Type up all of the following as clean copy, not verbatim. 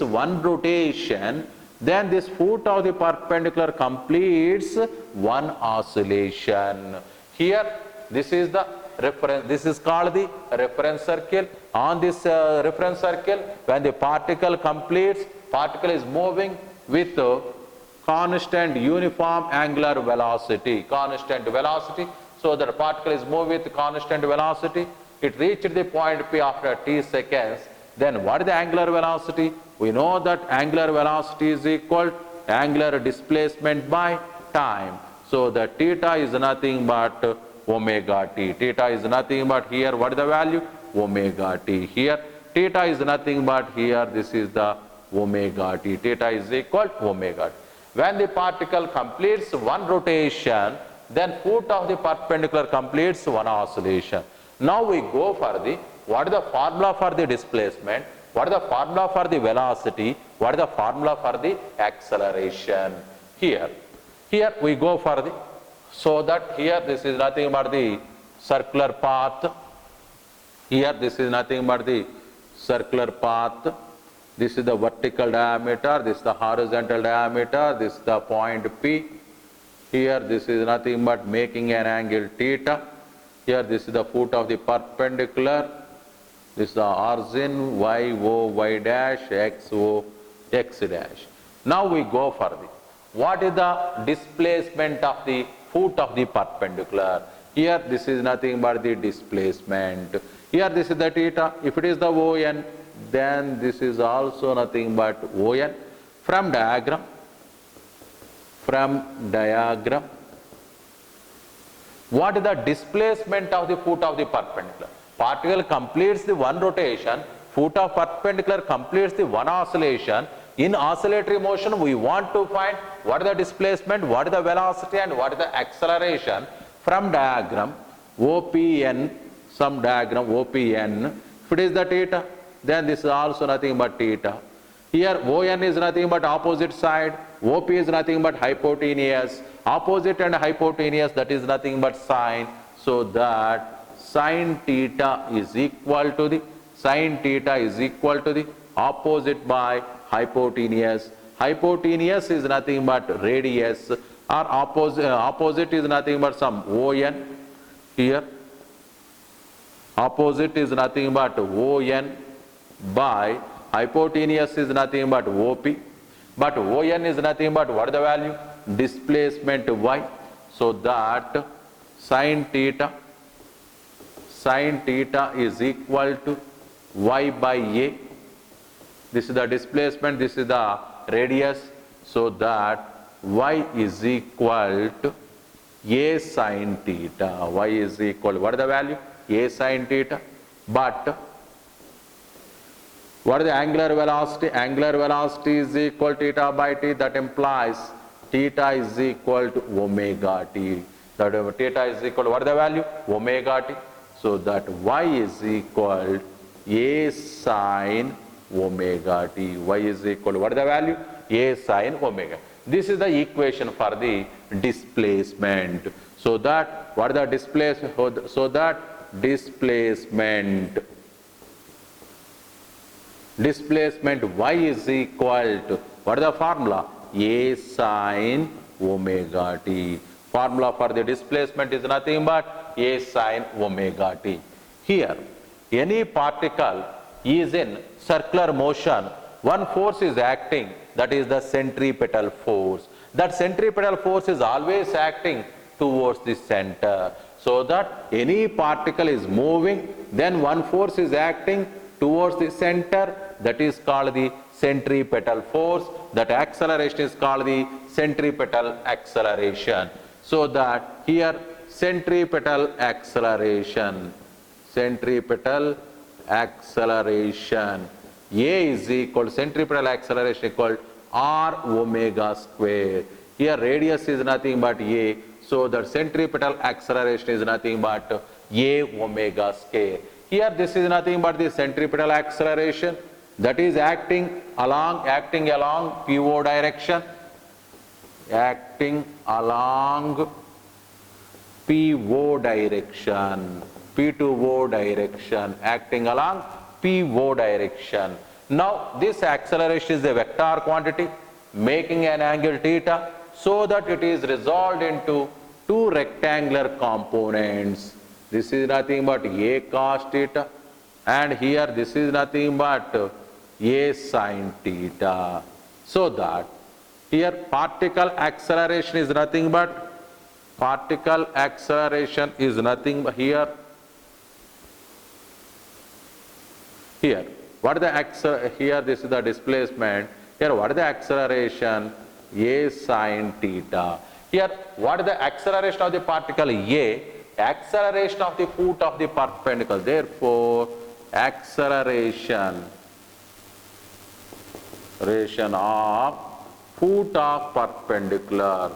one rotation, then this foot of the perpendicular completes one oscillation. Here, this is the reference, this is called the reference circle. On this reference circle, when the particle completes, particle is moving with constant uniform angular velocity, so the particle is moving with constant velocity. It reached the point P after t seconds. Then what is the angular velocity? We know that angular velocity is equal to angular displacement by time. So the theta is nothing but omega t. Theta is nothing but here, what is the value? Omega t. Here, theta is nothing but here, this is the omega t. Theta is equal to omega t. When the particle completes one rotation, then foot of the perpendicular completes one oscillation. Now we go for the, what is the formula for the displacement, what is the formula for the velocity, what is the formula for the acceleration. Here we go for the, so that here this is nothing but the circular path, here this is nothing but the circular path, this is the vertical diameter, this is the horizontal diameter, this is the point P, here this is nothing but making an angle theta, here this is the foot of the perpendicular, this is the origin, y, o, y dash, x, o, x dash. Now we go for the, what is the displacement of the foot of the perpendicular? Here this is nothing but the displacement. Here this is the theta. If it is the ON, then this is also nothing but ON. From diagram, what is the displacement of the foot of the perpendicular? Particle completes the one rotation, foot of perpendicular completes the one oscillation. In oscillatory motion, we want to find what is the displacement, what is the velocity, and what is the acceleration. From diagram OPN, some diagram OPN, if it is the theta, then this is also nothing but theta. Here ON is nothing but opposite side, OP is nothing but hypotenuse, opposite and hypotenuse, that is nothing but sine, so that sine theta is equal to the opposite by hypotenuse. Hypotenuse is nothing but radius, or opposite is nothing but some ON. Here opposite is nothing but ON by hypotenuse is nothing but OP, but ON is nothing but what is the value? Displacement y, so that sine theta is equal to y by a. This is the displacement, this is the radius, so that y is equal to a sine theta. Y is equal to, what is the value? A sine theta. But what is the angular velocity? Angular velocity is equal to theta by t. That implies theta is equal to omega t. That theta is equal to, what is the value? Omega t. So that y is equal to a sine omega t. Y is equal to, what is the value? A sine omega. This is the equation for the displacement. So that, what is the displacement? So that displacement y is equal to, what is the formula? A sine omega t. Formula for the displacement is nothing but a sine omega t. Here, any particle is in circular motion, one force is acting, that is the centripetal force. That centripetal force is always acting towards the center. So that any particle is moving, then one force is acting towards the center, that is called the centripetal force. That acceleration is called the centripetal acceleration. So that here centripetal acceleration, A is equal to centripetal acceleration equal to r omega square. Here radius is nothing but a, so the centripetal acceleration is nothing but a omega square. Here this is nothing but the centripetal acceleration that is acting along PO direction, P2O direction, acting along PO direction. Now this acceleration is a vector quantity making an angle theta so that it is resolved into two rectangular components. This is nothing but a cos theta, and here this is nothing but a sin theta. So that here particle acceleration is nothing but here what is the here this is the displacement, here what is the acceleration, a sin theta. Here what is the acceleration of the particle a, acceleration of the foot of the perpendicular, therefore acceleration of foot of perpendicular,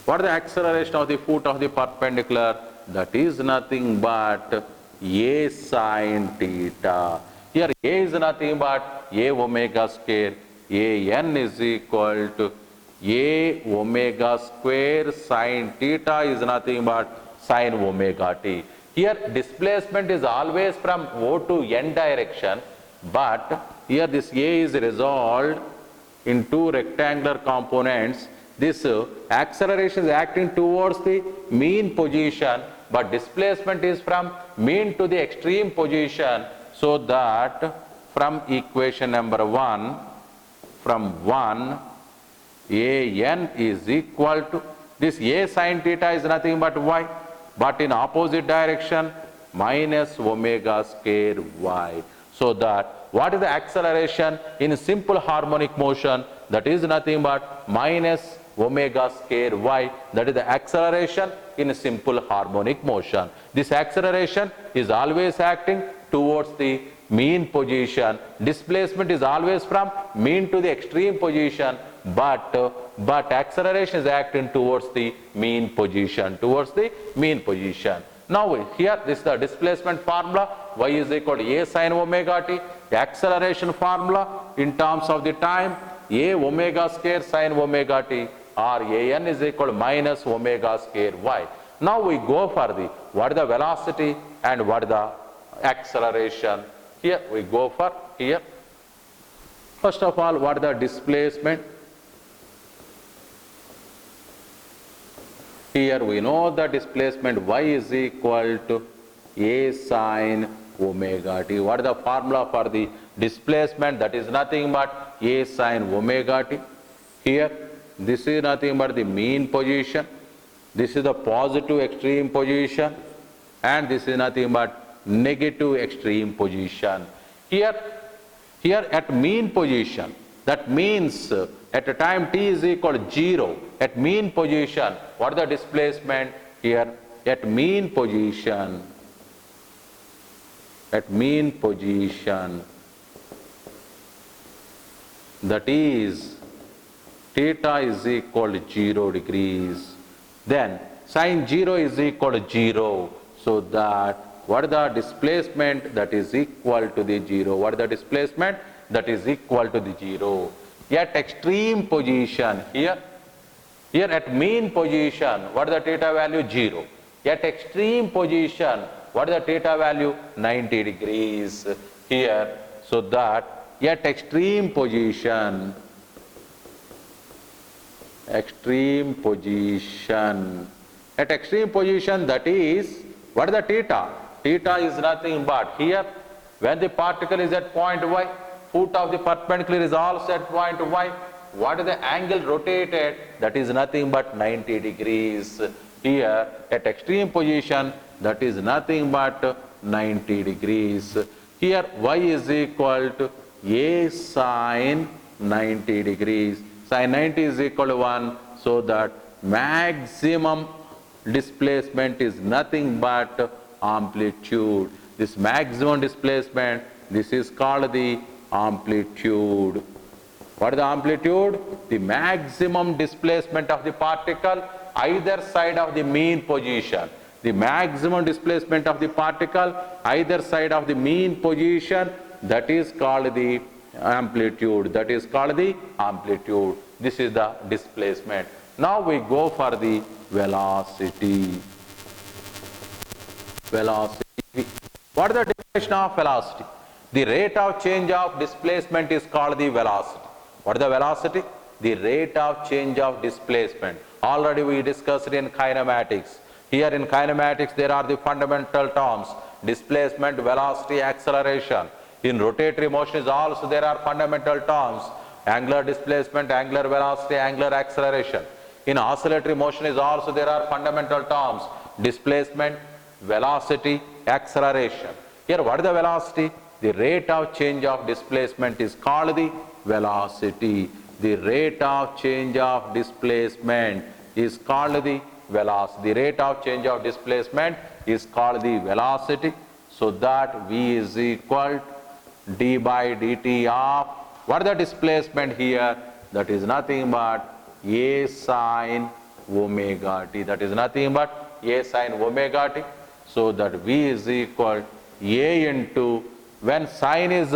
What is the acceleration of the foot of the perpendicular? That is nothing but a sin theta. Here a is nothing but a omega square, a n is equal to a omega square sin theta is nothing but sin omega t. Here displacement is always from O to n direction, but here this a is resolved in two rectangular components. This acceleration is acting towards the mean position, but displacement is from mean to the extreme position, so that from equation number 1, from 1, a n is equal to, this a sin theta is nothing but y, but in opposite direction minus omega square y. So that what is the acceleration in simple harmonic motion? That is nothing but minus omega square y, that is the acceleration in simple harmonic motion. This acceleration is always acting towards the mean position. Displacement is always from mean to the extreme position, but acceleration is acting towards the mean position, Now here this is the displacement formula, y is equal to a sin omega t, the acceleration formula in terms of the time, a omega square sin omega t, or a n is equal to minus omega square y. Now we go for the what is the velocity and what is the acceleration. Here we go for here. First of all, what is the displacement? Here we know the displacement y is equal to a sin omega t. What is the formula for the displacement? That is nothing but a sin omega t. Here this is nothing but the mean position. This is the positive extreme position, and this is nothing but negative extreme position. Here at mean position, that means at a time t is equal to 0, at mean position, what is the displacement? Here at mean position, that is theta is equal to 0 degrees. Then sin 0 is equal to 0, so that what is the displacement? That is equal to the 0. What is the displacement? That is equal to the 0. At extreme position, here at mean position, what is the theta value? 0. At extreme position, what is the theta value? 90 degrees here. So that at extreme position, at extreme position, that is, what is the theta? Theta is nothing but here, when the particle is at point y, foot of the perpendicular is also at point y. What is the angle rotated? That is nothing but 90 degrees. Here at extreme position, that is nothing but 90 degrees. Here y is equal to a sin 90 degrees. Sin 90 is equal to 1, so that maximum displacement is nothing but amplitude. This maximum displacement, this is called the amplitude. What is the amplitude? The maximum displacement of the particle either side of the mean position. The maximum displacement of the particle either side of the mean position, that is called the amplitude. This is the displacement. Now we go for the velocity. velocity v. What is the definition of velocity? The rate of change of displacement is called the velocity. What is the velocity? The rate of change of displacement. Already we discussed in kinematics. Here in kinematics there are the fundamental terms: displacement, velocity, acceleration. In rotatory motion is also there are fundamental terms: angular displacement, angular velocity, angular acceleration. In oscillatory motion is also there are fundamental terms: displacement, velocity, acceleration. Here what is the velocity? The rate of change of displacement is called the velocity. The rate of change of displacement is called the velocity. The rate of change of displacement is called the velocity. So that V is equal d by dt of, what is the displacement here? That is nothing but A sin omega t. That is nothing but A sin omega t. So that V is equal A into, when sine is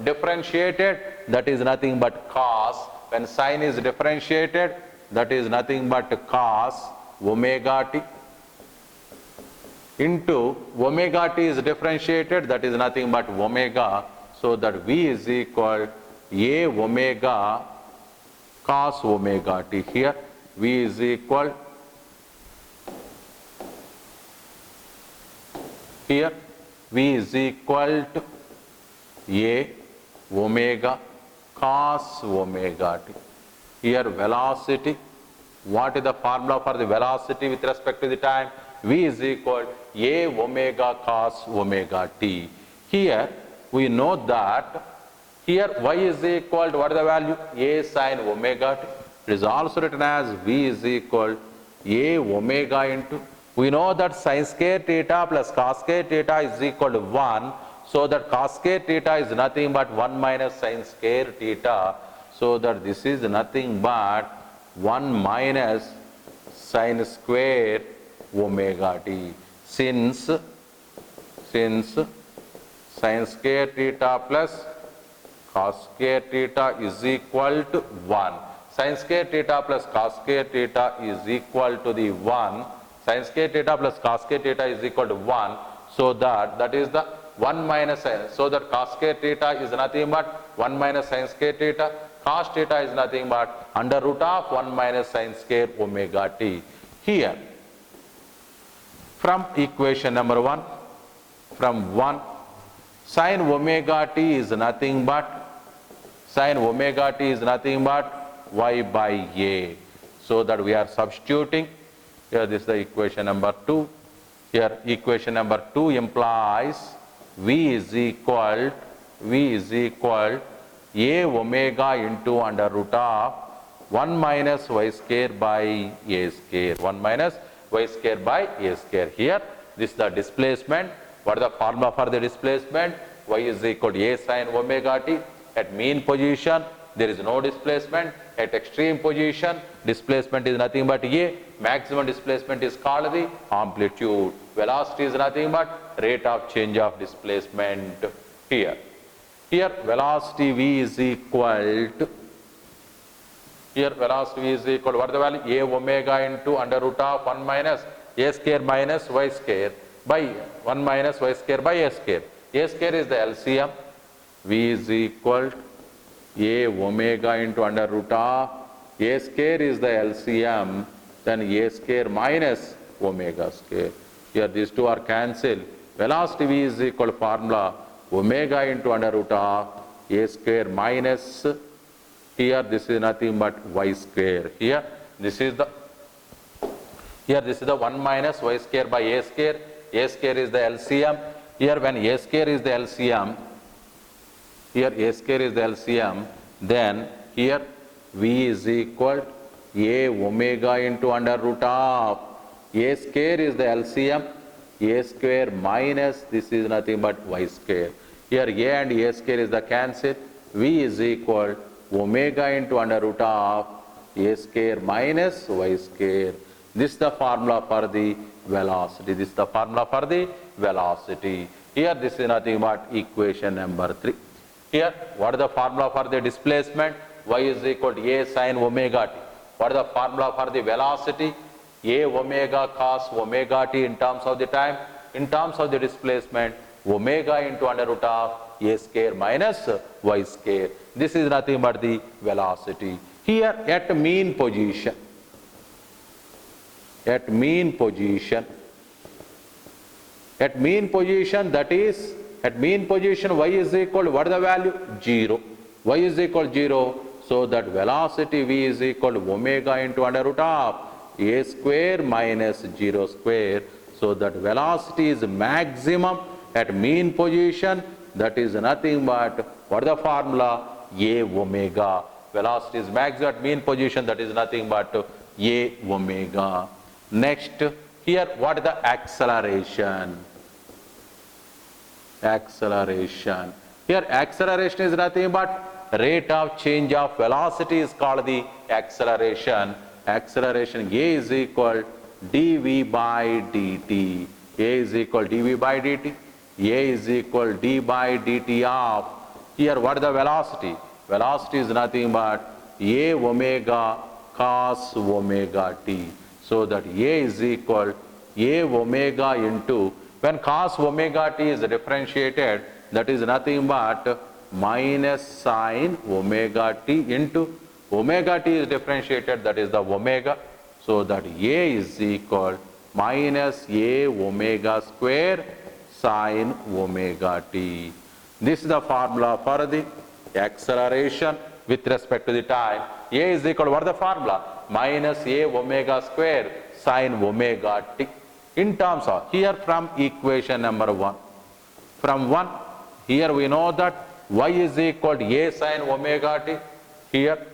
differentiated, that is nothing but cos. When sine is differentiated, that is nothing but cos omega t, into omega t is differentiated, that is nothing but omega. So that V is equal A omega cos omega t. Here V is equal, here V is equal to A omega cos omega t. Here velocity, what is the formula for the velocity with respect to the time? V is equal A omega cos omega t. Here we know that here y is equal to, what is the value? A sin omega t. It is also written as V is equal A omega into, we know that sin square theta plus cos square theta is equal to 1. So that cos square theta is nothing but 1 minus sin square theta. So that this is nothing but 1 minus sin square omega t. Since sin square theta plus cos square theta is equal to 1. Sin square theta plus cos square theta is equal to the 1. Sin square theta plus cos square theta is equal to 1. So that is the 1 minus sin. So that cos square theta is nothing but 1 minus sin square theta. Cos theta is nothing but under root of 1 minus sin square omega t. Here, from equation number 1, from 1, sin omega t is nothing but, sin omega t is nothing but y by a. So that we are substituting. Here this is the equation number 2. Here equation number 2 implies V is equal A omega into under root of 1 minus y square by a square. 1 minus y square by a square. Here this is the displacement. What is the formula for the displacement? Y is equal to A sin omega t. At mean position there is no displacement. At extreme position displacement is nothing but A. Maximum displacement is called the amplitude. Velocity is nothing but rate of change of displacement. Here velocity V is equal to, here velocity V is equal to, what is the value? A omega into under root of 1 minus a square minus y square by 1 minus y square by a square. A square is the LCM. V is equal to A omega into under root of a square is the LCM, then a square minus omega square. Here these two are cancelled. Velocity V is equal to formula omega into under root of a square minus, here this is nothing but y square. Here this is the 1 minus y square by a square. A square is the LCM. Here when a square is the LCM, then here V is equal A omega into under root of a square is the LCM, a square minus this is nothing but y square. Here a and a square is the cancel. V is equal omega into under root of a square minus y square. This is the formula for the velocity. Here this is nothing but equation number 3. Here what is the formula for the displacement? Y is equal to A sin omega t. What is the formula for the velocity? A omega cos omega t in terms of the time. in terms of the displacement omega into under root of a square minus y square. This is nothing but the velocity. Here at mean position, that is at mean position y is equal to what is the value? 0. Y is equal to 0. So that velocity v is equal to omega into under root of a square minus 0 square. So that velocity is maximum at mean position. That is nothing but what is the formula? A omega. Velocity is maximum at mean position. That is nothing but a omega. Next, here what is the acceleration? Here acceleration is nothing but rate of change of velocity is called the acceleration. Acceleration A is equal dv by dt. A is equal dv by dt. A is equal d by dt of, here what is the velocity? Velocity is nothing but a omega cos omega t. So that A is equal a omega into, when cos omega t is differentiated, that is nothing but minus sin omega t into omega t is differentiated, that is the omega. So that A is equal minus a omega square sin omega t. This is the formula for the acceleration with respect to the time. A is equal to what is the formula? Minus a omega square sin omega t. In terms of, here from equation number 1. From 1, here we know that y is equal to a sin omega t. Here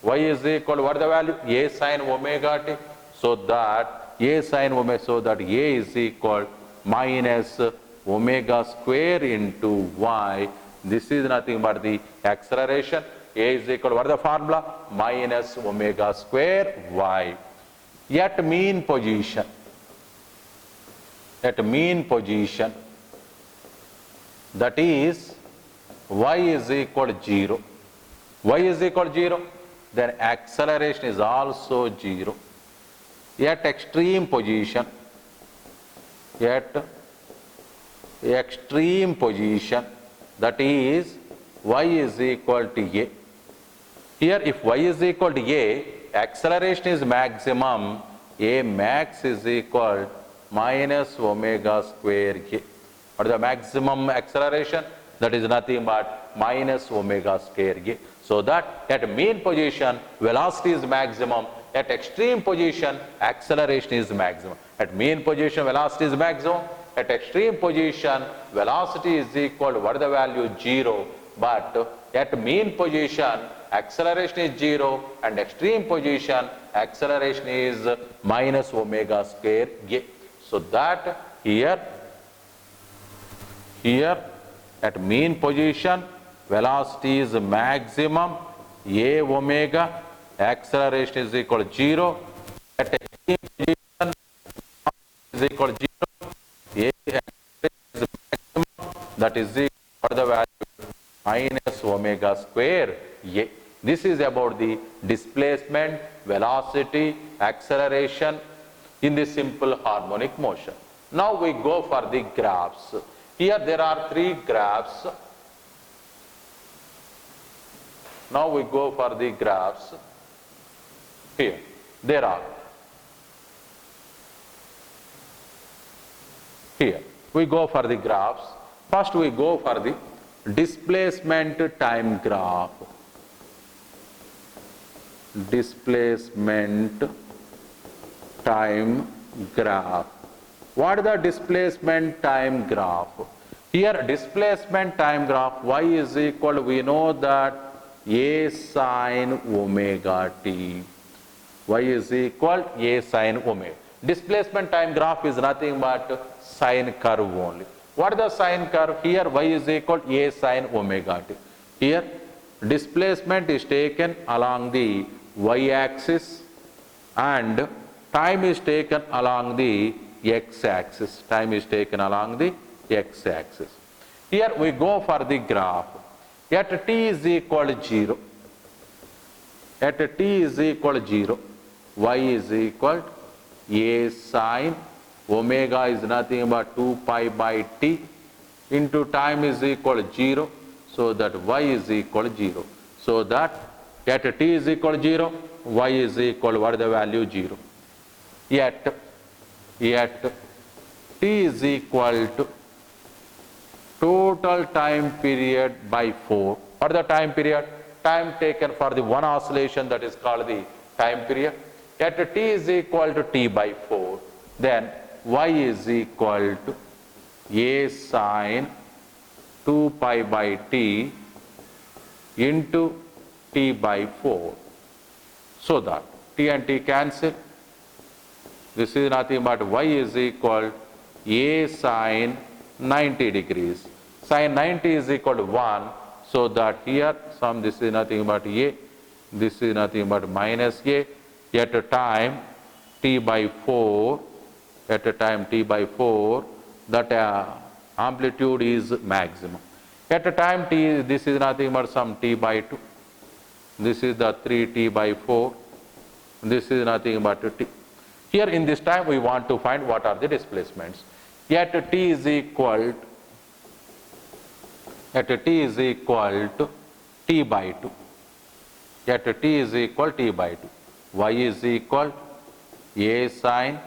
y is equal to what is the value? A sin omega t. So that a sin omega, so that a is equal minus omega square into y. This is nothing but the acceleration. A is equal to what is the formula? Minus omega square y. At mean position, that is y is equal to 0. Y is equal to 0, then acceleration is also 0. At extreme position, that is y is equal to a. Here if y is equal to a, acceleration is maximum, a max is equal minus omega square a. What is the maximum acceleration? That is nothing but minus omega square a. So that at mean position, velocity is maximum. At extreme position, acceleration is maximum. At mean position, velocity is maximum. At extreme position, velocity is equal to what is the value? 0. But at mean position, acceleration is 0, and extreme position, acceleration is minus omega square a. So that here at mean position, velocity is maximum, a omega, acceleration is equal to 0. At extreme position, is equal to 0, a acceleration is maximum, that is equal to the value minus omega square a. This is about the displacement, velocity, acceleration in the simple harmonic motion. Now we go for the graphs. Here there are 3 graphs. Now we go for the graphs. Here there are. Here we go for the graphs. First we go for the displacement time graph. Displacement time graph. What is the displacement time graph? Here displacement time graph, y is equal to, we know that a sin omega t. Y is equal to a sin omega. Displacement time graph is nothing but sine curve only. What is the sine curve? Here y is equal to a sin omega t. Here displacement is taken along the y axis and time is taken along the x axis. Time is taken along the x axis. Here we go for the graph. At t is equal to 0. At t is equal to 0, y is equal to a sin Omega is nothing but 2 pi by t into time is equal to 0. So that y is equal to 0. So that at t is equal to 0, y is equal to what is the value? 0. Yet t is equal to total time period by 4. What is the time period? Time taken for the one oscillation, that is called the time period. At t is equal to t by 4, then y is equal to a sine 2 pi by t into t by 4. So that t and t cancel. This is nothing but y is equal a sine 90 degrees. Sine 90 is equal to 1. So that here some, this is nothing but a, this is nothing but minus a. At a time t by 4, at a time t by 4, that amplitude is maximum. At a time t, this is nothing but some t by 2. This is the 3t by 4. This is nothing but t. Here in this time we want to find what are the displacements. At t is equal to t by 2. At t is equal to t by 2. Y is equal a sine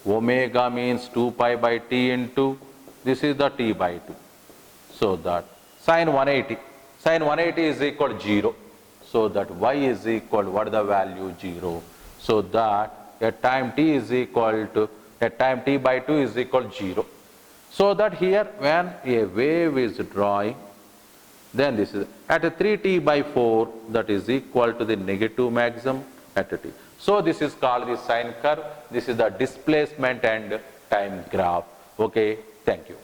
omega means 2 pi by t into this is the t by 2. So that sine 180 is equal to 0. So that y is equal to what is the value? 0. So that at time t is equal to, at time t by 2 is equal to 0. So that here when a wave is drawing, then this is at a 3t by 4, that is equal to the negative maximum at t. So this is called the sine curve. This is the displacement and time graph. Okay, thank you.